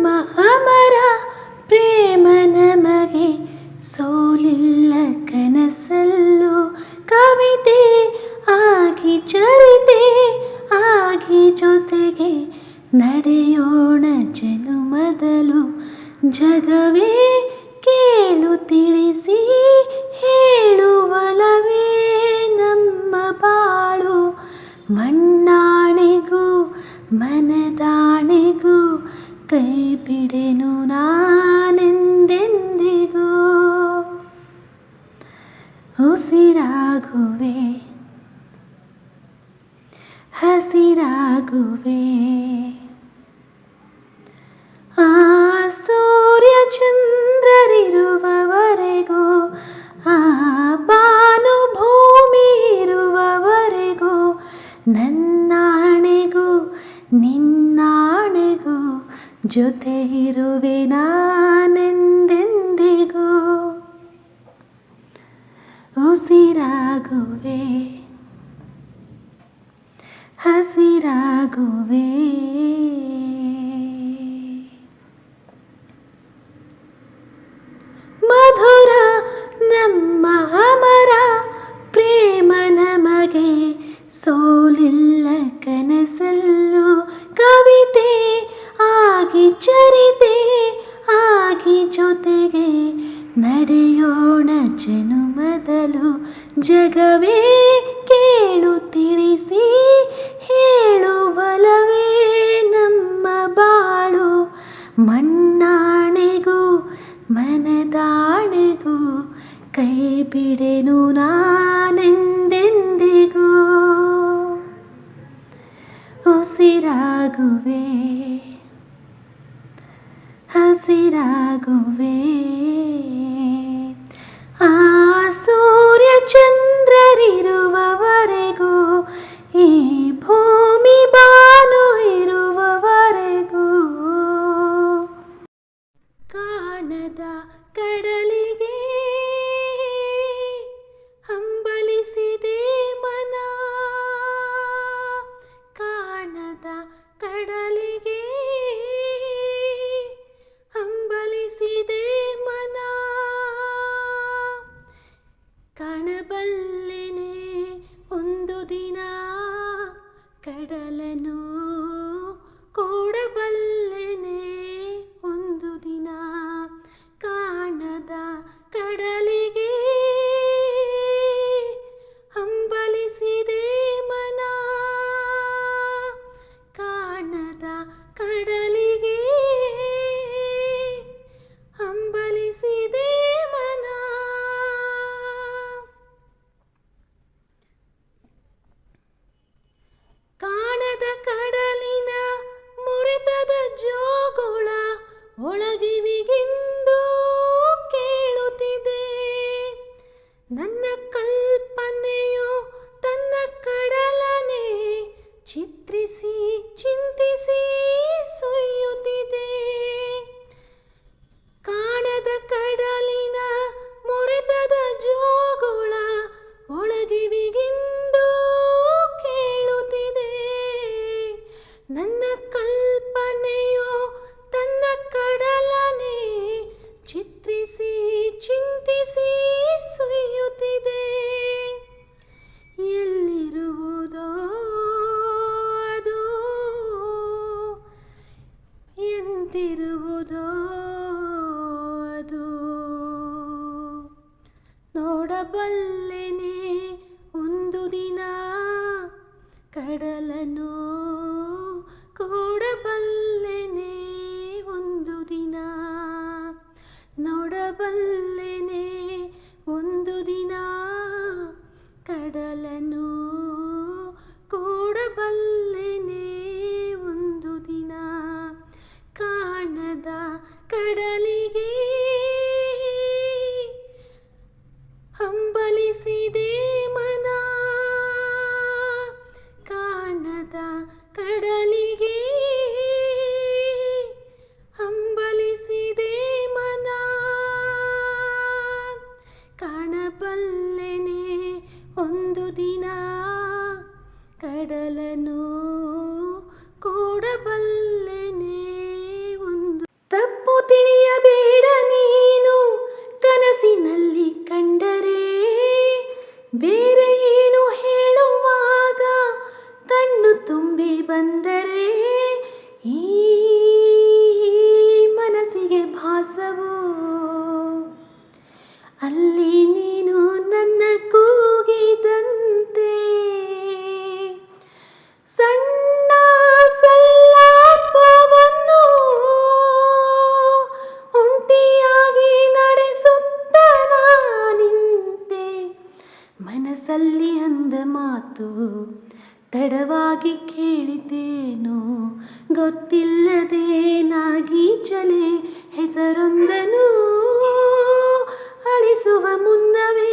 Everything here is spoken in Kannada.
ನಮ್ಮ ಅಮರ ಪ್ರೇಮ ನಮಗೆ ಸೋಲಿಲ್ಲ ಕನಸಲ್ಲೂ ಕವಿತೆ ಆಗಿ ಚರಿತೆ ಆಗಿ ಜೊತೆಗೆ ನಡೆಯೋಣ ಜನುಮದಲು ಜಗವೇ ಕೇಳು ತಿಳಿಸಿ ಹೇಳುವಲವೇ ನಮ್ಮ ಬಾಳು ಮಣ್ಣಾಣೆಗೂ ಮನದಾಣೆಗೂ ಕೈ ಬಿಡೆನು ನಾನೆಂದೆಂದಿಗೂ ಉಸಿರಾಗುವೆ ಹಸಿರಾಗುವೆ ಆ ಸೂರ್ಯ ಚಂದ್ರರಿರುವವರೆಗೂ ಆ ಬಾನು ಭೂಮಿ ಇರುವವರೆಗೂ ನನ್ನಾಣೆಗೂ ನಿನ್ನಾಣೆಗೂ ಜೊತೆ ಇರುವೆ ನಾನೆಂದೆಂದಿಗೂ ಉಸಿರಾಗುವೆ ಹಸಿರಾಗುವೆ ಮಧುರ ನಮ್ಮ ಅಮರ ಪ್ರೇಮ ನಮಗೆ ಸೋಲಿಲ್ಲ ಕನಸಲ್ಲೂ ಕವಿತೆ ಆಗಿ ಚರಿತೆ ಆಗಿ ಜೊತೆಗೆ ನಡೆಯೋಣ ಜನುಮದಲು ಜಗವೇ ಕೇಳು ತಿಳಿಸಿ ಹೇಳುವಲವೇ ನಮ್ಮ ಬಾಳು ಮಣ್ಣಾಣೆಗೂ ಮನದಾಣೆಗೂ ಕೈ ಬಿಡೆನು ನಾನೆಂದೆಂದಿಗೂ ಉಸಿರಾಗುವೆ ಹಸಿರಾಗುವೆ ಆ ಸೂರ್ಯ ಚಂದ್ರರಿರುವವರೆಗೂ ಈ ಭೂಮಿ ಬಾನು ಇರುವವರೆಗೂ ಕಾಣದ ಕಡಲಿಗೆ ಹಂಬಲಿಸಿದೆ ಮನ ಕಾಣದ ಕಡಲಿಗೆ ಹಂಬಲಿಸಿದೆ ಮನ ಕಾಣಬಲ್ಲೆನೆ ಒಂದು ದಿನ ಕಡಲನು ಕೂಡಬಲ್ಲೆನೆ ಒಂದು ದಿನ ಕಾಣದ ಕಡಲಿಗೆ ಹಂಬಲಿಸಿದೆ ಮನ ಕಾಣದ ಕಡಲಿಗೆ ಹಂಬಲಿಸಿದೆ ಮನ ಕಾಣದ ಕಡಲಿನ ಮುರಿತದ ಜೋಗುಳ ಒಳಗಿವಿಗಿಂದು ಕೇಳುತ್ತಿದೆ ನನ್ನ ಕಲ್ಪನೆಯು ತನ್ನ ಕಡಲನೆ ಚಿತ್ರಿಸಿ ಚಿಂತಿಸಿ ಸುಯ್ಯುತ್ತಿದೆ ಕಾಣದ ಕಡಲಿನ ಮುರಿತದ ಜೋಗುಳ ಒಳಗಿವಿಗಿಂದು ಕೇಳುತ್ತಿದೆ ನನ್ನ ಕಲ್ಪನೆಯು ತನ್ನ ಕಡಲನೆ ಚಿತ್ರಿಸಿ ಚಿಂತಿಸಿ ಸುಯ್ಯುತ್ತಿದೆ ಎಲ್ಲಿರುವುದೋ ಅದು ಎಂತಿರುವುದೋ ಅದು ನೋಡಬಲ್ಲೆನೆ ಒಂದು ದಿನ ಕಡಲನು ಕೂಡಬಲ್ಲೆನೆ ಒಂದು ದಿನ ನೋಡಬಲ್ಲೆನೆ ಒಂದು ದಿನ ಕಡಲನು ಕೂಡಬಲ್ಲೆನೆ ಒಂದು ದಿನ ಕಾಣದ ಕಡಲಿಗೆ ಹಂಬಲಿಸಿದೆ ಮನ ಕಾಣದ ಕಡಲಿಗೆ ಹಂಬಲಿಸಿದೆ ಮನ ಕಾಣಬಲ್ಲೆನೆ ಒಂದು ದಿನ ಕಡಲನು ಕೂಡಬಲ್ಲೆನೆ ಒಂದು ತಿಳಿಯಬೇಡ ನೀನು ಕನಸಿನಲ್ಲಿ ಕಂಡರೆ ಬೇರೆ ಏನು ಹೇಳುವಾಗ ಕಣ್ಣು ತುಂಬಿ ಬಂದರೆ ಈ ಮನಸ್ಸಿಗೆ ಭಾಸವು ಅಲ್ಲಿ ನೀನು ನನ್ನ ಕೂಗಿದಂತೆ ಸಣ್ಣ ಸಲ್ಲಾಪವನ್ನು ಒಂಟಿಯಾಗಿ ನಡೆಸುತ್ತ ನಿಂತೆ ಮನಸ್ಸಲ್ಲಿ ಅಂದ ಮಾತು ತಡವಾಗಿ ಕೇಳಿದ್ದೇನೋ ಗೊತ್ತಿಲ್ಲದೆ ನಾಗೀಚಲೆ ಹೆಸರೊಂದನು ಅಳಿಸುವ ಮುನ್ನವೇ